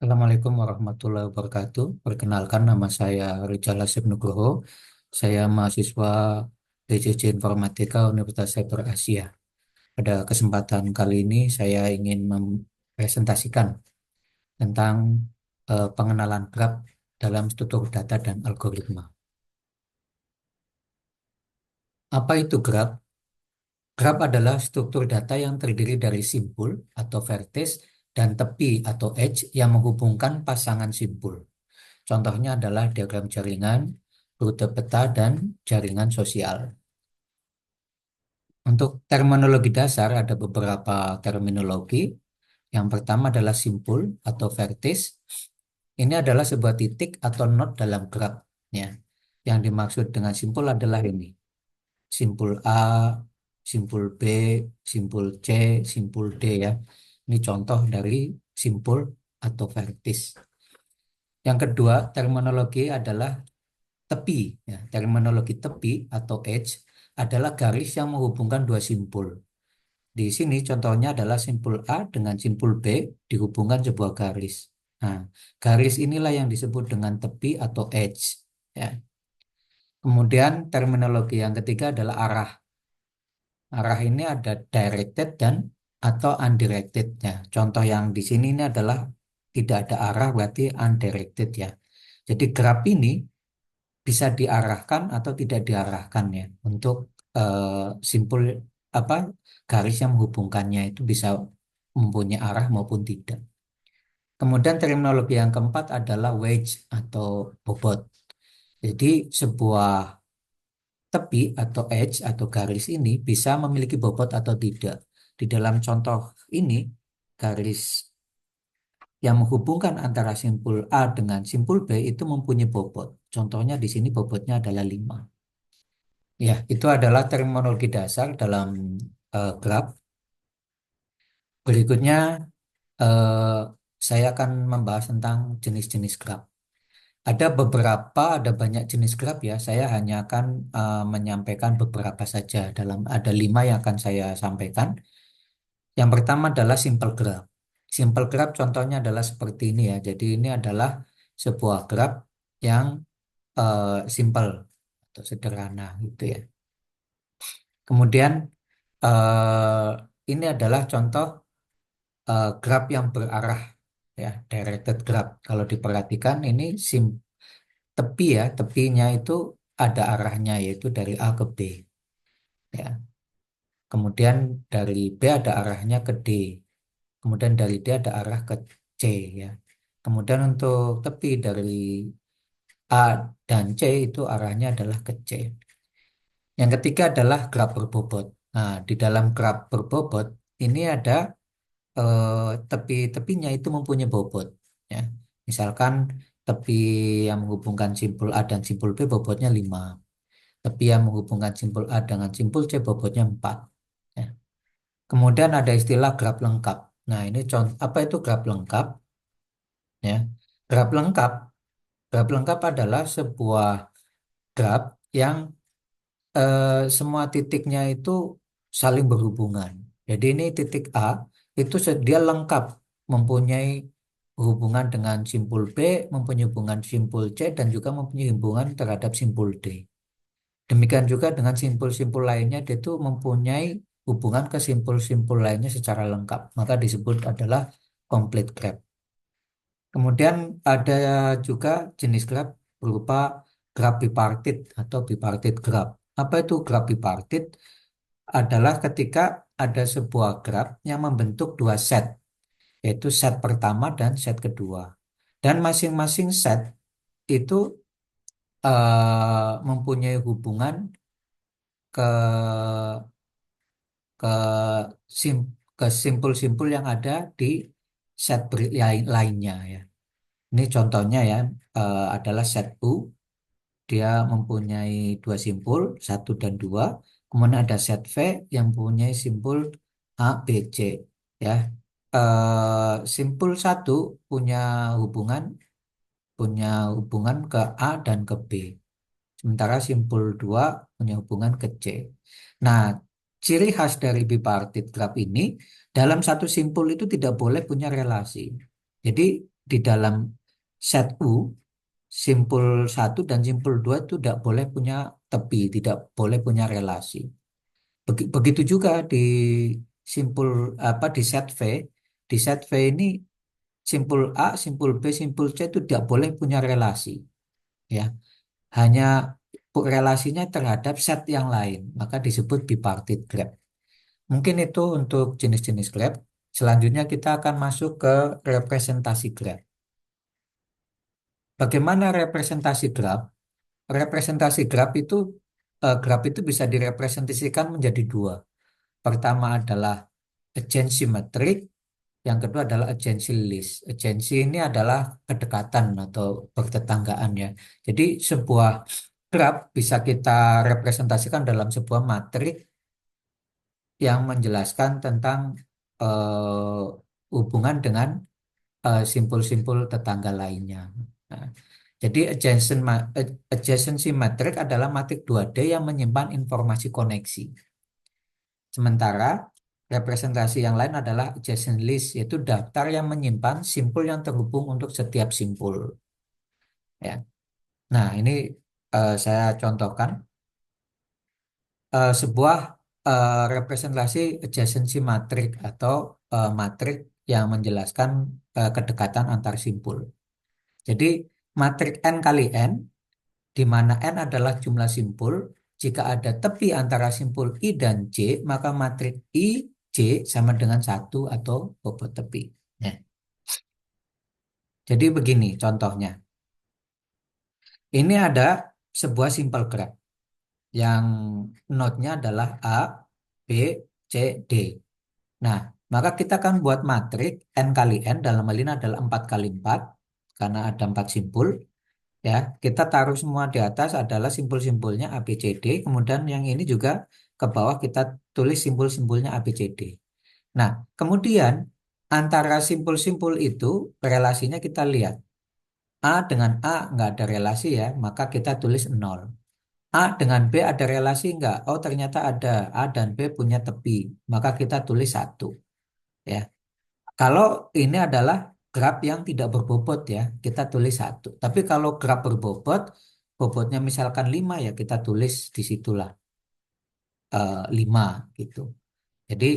Assalamualaikum warahmatullahi wabarakatuh. Perkenalkan nama saya Rizal Asep Nugroho. Saya mahasiswa PJJ Informatika Universitas Cyber Asia. Pada kesempatan kali ini saya ingin mempresentasikan tentang pengenalan graph dalam struktur data dan algoritma. Apa itu graph? Graph adalah struktur data yang terdiri dari simpul atau vertex dan tepi atau edge yang menghubungkan pasangan simpul. Contohnya adalah diagram jaringan, rute peta, dan jaringan sosial. Untuk terminologi dasar ada beberapa terminologi. Yang pertama adalah simpul atau vertex. Ini adalah sebuah titik atau node dalam graf. Ya. Yang dimaksud dengan simpul adalah ini. Simpul A, simpul B, simpul C, simpul D ya. Ini contoh dari simpul atau vertex. Yang kedua, terminologi adalah tepi. Ya. Terminologi tepi atau edge adalah garis yang menghubungkan dua simpul. Di sini contohnya adalah simpul A dengan simpul B dihubungkan sebuah garis. Nah, garis inilah yang disebut dengan tepi atau edge. Ya. Kemudian terminologi yang ketiga adalah arah. Arah ini ada directed dan atau undirected. Ya. Contoh yang di sini ini adalah tidak ada arah berarti undirected ya. Jadi graf ini bisa diarahkan atau tidak diarahkan ya untuk simpul apa garis yang menghubungkannya itu bisa mempunyai arah maupun tidak. Kemudian terminologi yang keempat adalah wedge atau bobot. Jadi sebuah tepi atau edge atau garis ini bisa memiliki bobot atau tidak. Di dalam contoh ini garis yang menghubungkan antara simpul A dengan simpul B itu mempunyai bobot. Contohnya di sini bobotnya adalah 5. Ya, itu adalah terminologi dasar dalam graph. Berikutnya, eh, saya akan membahas tentang jenis-jenis graph. Ada banyak jenis graph ya. Saya hanya akan menyampaikan beberapa saja. Ada 5 yang akan saya sampaikan. Yang pertama adalah simple graph. Simple graph contohnya adalah seperti ini ya. Jadi ini adalah sebuah graph yang simple atau sederhana gitu ya. Kemudian eh, ini adalah contoh graf yang berarah ya, directed graph. Kalau diperhatikan ini tepi ya, tepinya itu ada arahnya yaitu dari A ke B ya. Kemudian dari B ada arahnya ke D. Kemudian dari D ada arah ke C ya. Kemudian untuk tepi dari A dan C itu arahnya adalah ke C. Yang ketiga adalah graf berbobot. Nah, di dalam graf berbobot ini ada tepi-tepinya itu mempunyai bobot ya. Misalkan tepi yang menghubungkan simpul A dan simpul B bobotnya 5. Tepi yang menghubungkan simpul A dengan simpul C bobotnya 4 ya. Kemudian ada istilah graf lengkap. Nah, ini contoh apa itu graf lengkap ya? Graf lengkap, graf lengkap adalah sebuah graf yang semua titiknya itu saling berhubungan. Jadi ini titik A itu dia lengkap mempunyai hubungan dengan simpul B, mempunyai hubungan simpul C dan juga mempunyai hubungan terhadap simpul D. Demikian juga dengan simpul-simpul lainnya dia itu mempunyai hubungan ke simpul-simpul lainnya secara lengkap. Maka disebut adalah complete graph. Kemudian ada juga jenis graph berupa graph bipartit atau bipartit graph. Apa itu graph bipartit? Adalah ketika ada sebuah graf yang membentuk dua set, yaitu set pertama dan set kedua. Dan masing-masing set itu mempunyai hubungan ke ke sim, ke simpul-simpul yang ada di lainnya ya. Ini contohnya ya adalah set U. Dia mempunyai dua simpul, satu dan dua. Kemudian ada set V yang mempunyai simpul A, B, C. Ya, simpul satu punya hubungan punya hubungan ke A dan ke B. Sementara simpul dua punya hubungan ke C. Nah, ciri khas dari bipartit graph ini dalam satu simpul itu tidak boleh punya relasi. Jadi di dalam set U, simpul satu dan simpul 2 itu tidak boleh punya tepi, tidak boleh punya relasi. Begitu juga di simpul apa di set V. Di set V ini simpul A, simpul B, simpul C itu tidak boleh punya relasi, ya. Hanya relasinya terhadap set yang lain, maka disebut bipartit graph. Mungkin itu untuk jenis-jenis graph. Selanjutnya kita akan masuk ke representasi graph. Bagaimana representasi graph? Representasi graph itu bisa direpresentasikan menjadi dua. Pertama adalah agency metric, yang kedua adalah agency list. Agency ini adalah kedekatan atau bertetanggaan ya. Jadi sebuah graph bisa kita representasikan dalam sebuah matrik yang menjelaskan tentang hubungan dengan simpul-simpul tetangga lainnya. Nah, jadi adjacency matrix adalah matrik 2D yang menyimpan informasi koneksi. Sementara representasi yang lain adalah adjacent list, yaitu daftar yang menyimpan simpul yang terhubung untuk setiap simpul. Ya. Nah, ini saya contohkan sebuah representasi adjacency matrix atau matrik yang menjelaskan kedekatan antar simpul. Jadi matrik N kali N, di mana N adalah jumlah simpul, jika ada tepi antara simpul I dan J, maka matrik I, J sama dengan satu atau bobot tepi. Ya. Jadi begini contohnya. Ini ada sebuah simple graph yang node-nya adalah A, B, C, D. Nah, maka kita akan buat matrik N kali N, dalam hal ini adalah 4 kali 4, karena ada 4 simpul. Ya, kita taruh semua di atas adalah simpul-simpulnya A, B, C, D. Kemudian yang ini juga ke bawah kita tulis simpul-simpulnya A, B, C, D. Nah, kemudian antara simpul-simpul itu relasinya kita lihat. A dengan A nggak ada relasi ya, maka kita tulis nol. A dengan B ada relasi nggak? Oh, ternyata ada. A dan B punya tepi, maka kita tulis satu. Ya, kalau ini adalah graf yang tidak berbobot ya, kita tulis satu. Tapi kalau graf berbobot, bobotnya misalkan 5 ya kita tulis di situlah 5 gitu. Jadi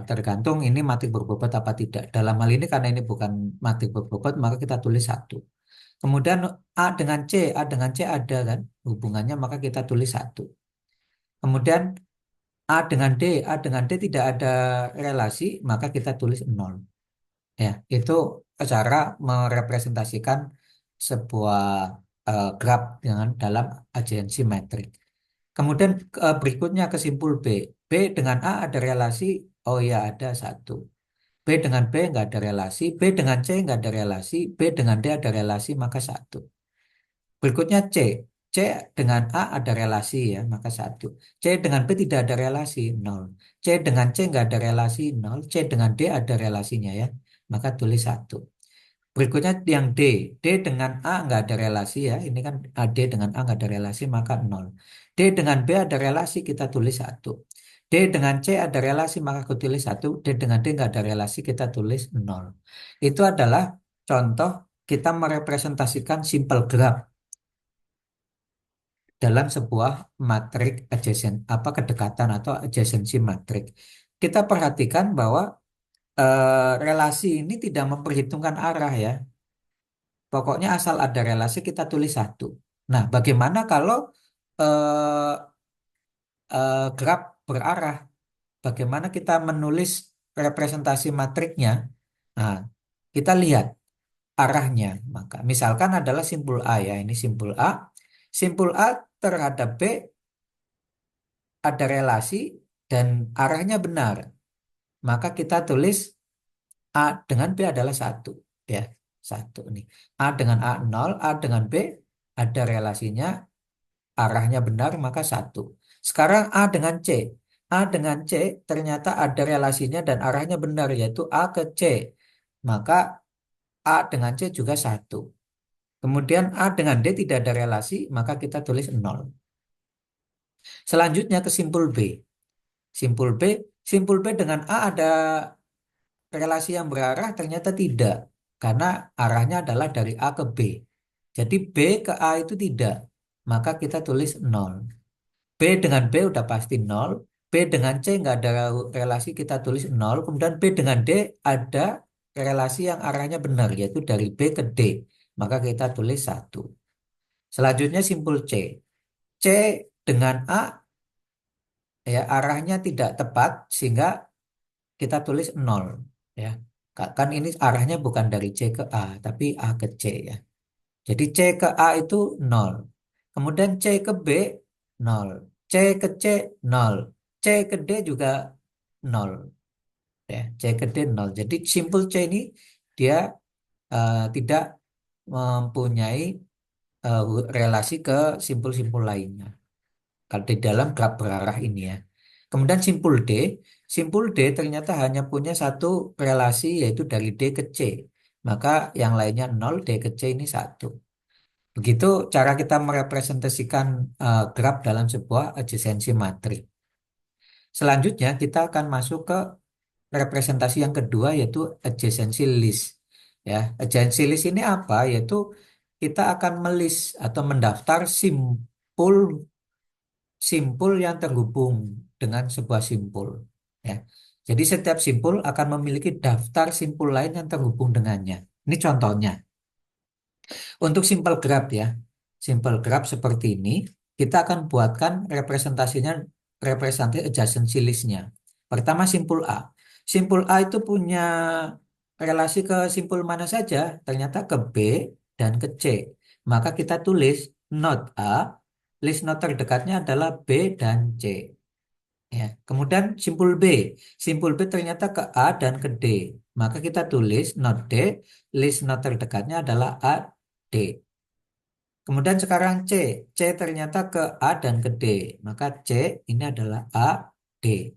tergantung ini matik berbobot apa tidak. Dalam hal ini karena ini bukan matik berbobot, maka kita tulis satu. Kemudian A dengan C ada kan hubungannya, maka kita tulis satu. Kemudian A dengan D tidak ada relasi, maka kita tulis nol. Ya, itu cara merepresentasikan sebuah graf dengan dalam agensi metrik. Kemudian berikutnya ke simpul B. B dengan A ada relasi, oh ya ada satu. B dengan B nggak ada relasi, B dengan C nggak ada relasi, B dengan D ada relasi, maka satu. Berikutnya C. C dengan A ada relasi ya, maka satu. C dengan B tidak ada relasi, nol. C dengan C nggak ada relasi, nol. C dengan D ada relasinya ya, maka tulis satu. Berikutnya yang D. D dengan A nggak ada relasi ya, ini kan D dengan A nggak ada relasi, maka nol. D dengan B ada relasi, kita tulis satu. D dengan C ada relasi, maka aku tulis satu. D dengan D nggak ada relasi, kita tulis nol. Itu adalah contoh kita merepresentasikan simple graph dalam sebuah matrik adjacent apa kedekatan atau adjacency matrik. Kita perhatikan bahwa relasi ini tidak memperhitungkan arah ya. Pokoknya asal ada relasi kita tulis satu. Nah, bagaimana kalau eh, graf berarah? Bagaimana kita menulis representasi matriknya? Nah, kita lihat arahnya. Maka misalkan adalah simpul A ya, ini simpul A. Simpul A terhadap B ada relasi dan arahnya benar. Maka kita tulis A dengan B adalah satu. Ya, satu nih. A dengan A nol, A dengan B ada relasinya, arahnya benar, maka satu. Sekarang A dengan C. A dengan C ternyata ada relasinya dan arahnya benar, yaitu A ke C. Maka A dengan C juga satu. Kemudian A dengan D tidak ada relasi, maka kita tulis nol. Selanjutnya ke simpul B. Simpul B, simpul B dengan A ada relasi yang berarah? Ternyata tidak, karena arahnya adalah dari A ke B. Jadi B ke A itu tidak, maka kita tulis nol. B dengan B udah pasti nol. B dengan C nggak ada relasi, kita tulis nol. Kemudian B dengan D ada relasi yang arahnya benar, yaitu dari B ke D. Maka kita tulis satu. Selanjutnya simpul C. C dengan A ya arahnya tidak tepat sehingga kita tulis nol ya. Kan ini arahnya bukan dari C ke A tapi A ke C ya. Jadi C ke A itu nol. Kemudian C ke B nol. C ke C nol. C ke D juga nol ya. C ke D nol. Jadi simpul C ini dia tidak mempunyai relasi ke simpul-simpul lainnya. Kalau di dalam graf berarah ini ya. Kemudian simpul D ternyata hanya punya satu relasi yaitu dari D ke C. Maka yang lainnya nol, D ke C ini satu. Begitu cara kita merepresentasikan graf dalam sebuah adjacency matrix. Selanjutnya kita akan masuk ke representasi yang kedua yaitu adjacency list. Ya, adjacency list ini apa? Yaitu kita akan melist atau mendaftar simpul simpul yang terhubung dengan sebuah simpul. Ya. Jadi setiap simpul akan memiliki daftar simpul lain yang terhubung dengannya. Ini contohnya. Untuk simple graph ya. Simple graph seperti ini, kita akan buatkan representasinya, representasi adjacency list-nya. Pertama simpul A. Simpul A itu punya relasi ke simpul mana saja? Ternyata ke B dan ke C. Maka kita tulis node A, list node terdekatnya adalah B dan C. Ya. Kemudian simpul B. Simpul B ternyata ke A dan ke D. Maka kita tulis node D, list node terdekatnya adalah A, D. Kemudian sekarang C. C ternyata ke A dan ke D. Maka C ini adalah A, D.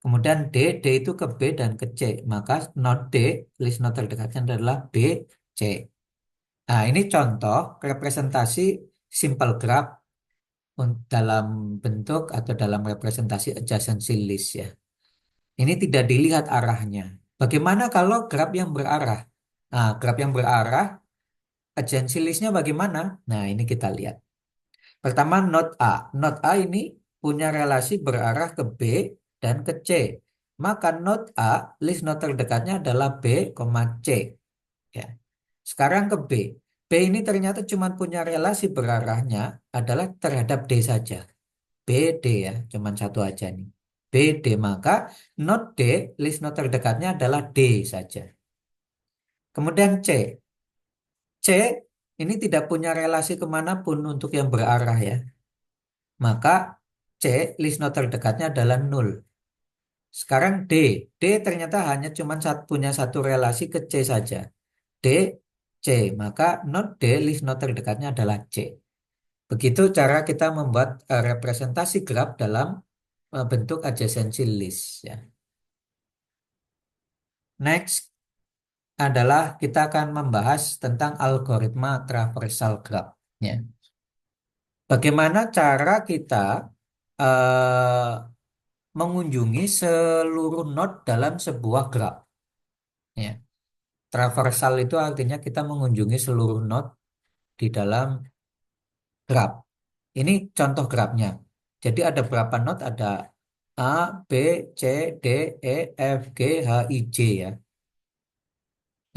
Kemudian D itu ke B dan ke C. Maka node D, list node terdekatnya adalah B, C. Nah, ini contoh representasi simple graph dalam bentuk atau dalam representasi adjacency list ya. Ini tidak dilihat arahnya. Bagaimana kalau graf yang berarah? Nah, graf yang berarah, adjacency listnya bagaimana? Nah, ini kita lihat. Pertama, node A. Node A ini punya relasi berarah ke B dan ke C. Maka node A, list node terdekatnya adalah B, C. Ya. Sekarang ke B. B ini ternyata cuma punya relasi berarahnya adalah terhadap D saja. B, D ya, cuma satu aja nih. B, D, maka node D, list node terdekatnya adalah D saja. Kemudian C. C ini tidak punya relasi kemanapun untuk yang berarah ya. Maka C, list node terdekatnya adalah nol. Sekarang D. D ternyata hanya cuma punya satu relasi ke C saja. D, C. Maka node D, list node terdekatnya adalah C. Begitu cara kita membuat representasi graf dalam bentuk adjacency list ya. Next adalah kita akan membahas tentang algoritma traversal graph ya. Bagaimana cara kita eh, mengunjungi seluruh node dalam sebuah graph ya. Traversal itu artinya kita mengunjungi seluruh node di dalam graph. Ini contoh grafnya. Jadi ada berapa node? Ada A, B, C, D, E, F, G, H, I, J ya.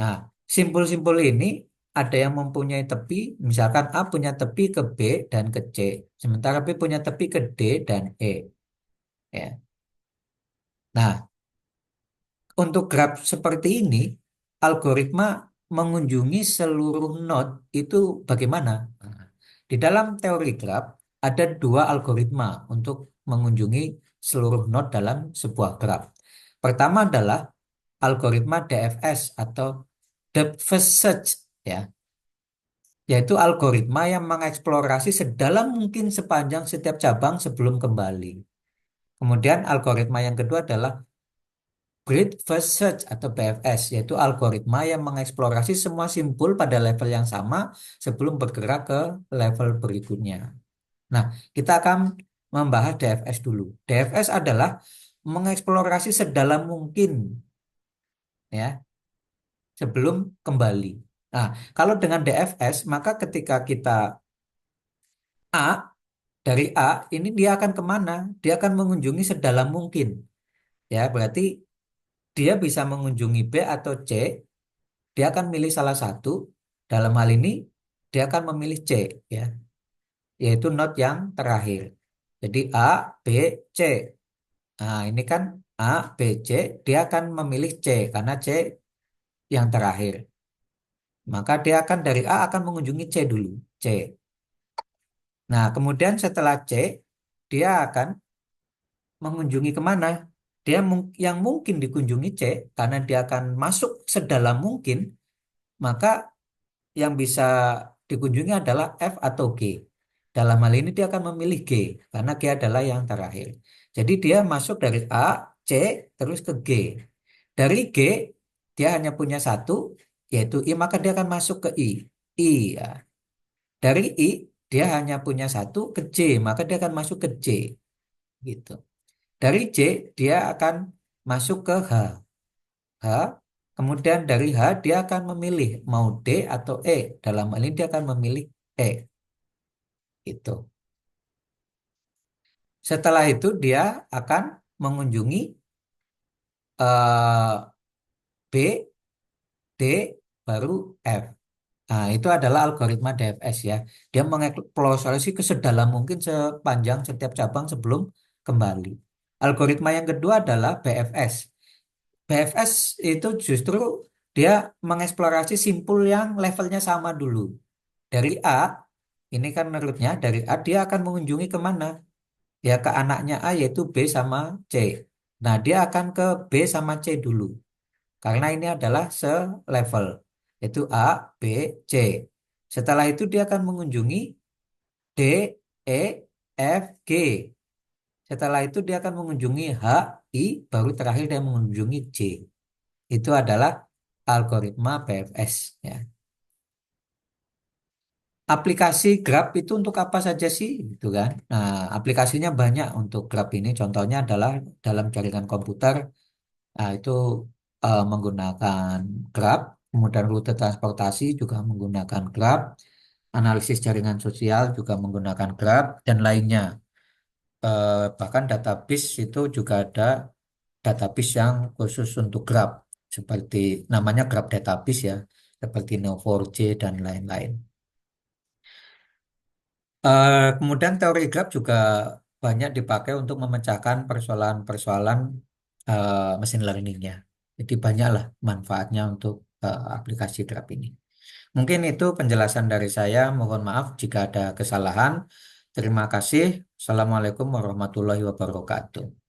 Nah, simpul-simpul ini ada yang mempunyai tepi, misalkan A punya tepi ke B dan ke C, sementara B punya tepi ke D dan E. Ya. Nah, untuk graf seperti ini, algoritma mengunjungi seluruh node itu bagaimana? Nah, di dalam teori graf ada dua algoritma untuk mengunjungi seluruh node dalam sebuah graf. Pertama adalah algoritma DFS atau Depth First Search ya, yaitu algoritma yang mengeksplorasi sedalam mungkin sepanjang setiap cabang sebelum kembali. Kemudian algoritma yang kedua adalah Breadth First Search atau BFS, yaitu algoritma yang mengeksplorasi semua simpul pada level yang sama sebelum bergerak ke level berikutnya. Nah, kita akan membahas DFS dulu. DFS adalah mengeksplorasi sedalam mungkin ya, sebelum kembali. Nah, kalau dengan DFS, maka ketika kita A, dari A, ini dia akan kemana? Dia akan mengunjungi sedalam mungkin. Ya, berarti dia bisa mengunjungi B atau C, dia akan milih salah satu. Dalam hal ini, dia akan memilih C, ya, yaitu not yang terakhir. Jadi A, B, C. Nah, ini kan A, B, C, dia akan memilih C karena C yang terakhir. Maka dia akan dari A akan mengunjungi C dulu, C. Nah, kemudian setelah C, dia akan mengunjungi kemana? Yang mungkin dikunjungi C, karena dia akan masuk sedalam mungkin, maka yang bisa dikunjungi adalah F atau G. Dalam hal ini dia akan memilih G, karena G adalah yang terakhir. Jadi dia masuk dari A, C, terus ke G. Dari G, dia hanya punya satu, yaitu I, maka dia akan masuk ke I. I, ya. Dari I, dia hanya punya satu ke J, maka dia akan masuk ke J. Gitu. Dari J, dia akan masuk ke H. H, kemudian dari H, dia akan memilih mau D atau E. Dalam hal ini dia akan memilih E. Gitu. Setelah itu dia akan mengunjungi B, D, baru F. Nah, itu adalah algoritma DFS ya. Dia mengeksplorasi ke sedalam mungkin sepanjang setiap cabang sebelum kembali. Algoritma yang kedua adalah BFS. BFS itu justru dia mengeksplorasi simpul yang levelnya sama dulu. Dari A, ini kan menurutnya dari A dia akan mengunjungi kemana? Ya ke anaknya A yaitu B sama C. Nah, dia akan ke B sama C dulu. Karena ini adalah selevel. Yaitu A, B, C. Setelah itu dia akan mengunjungi D, E, F, G. Setelah itu dia akan mengunjungi H, I, baru terakhir dia mengunjungi J. Itu adalah algoritma BFS. Ya. Aplikasi Grab itu untuk apa saja sih? Gitu kan. Nah, aplikasinya banyak untuk Grab ini. Contohnya adalah dalam jaringan komputer. Nah, itu menggunakan Grab. Kemudian rute transportasi juga menggunakan Grab. Analisis jaringan sosial juga menggunakan Grab dan lainnya. Bahkan database itu juga ada database yang khusus untuk Grab. Seperti namanya Grab Database ya. Seperti Neo4j dan lain-lain. Kemudian teori graf juga banyak dipakai untuk memecahkan persoalan-persoalan mesin learningnya. Jadi banyaklah manfaatnya untuk aplikasi graf ini. Mungkin itu penjelasan dari saya. Mohon maaf jika ada kesalahan. Terima kasih. Assalamualaikum warahmatullahi wabarakatuh.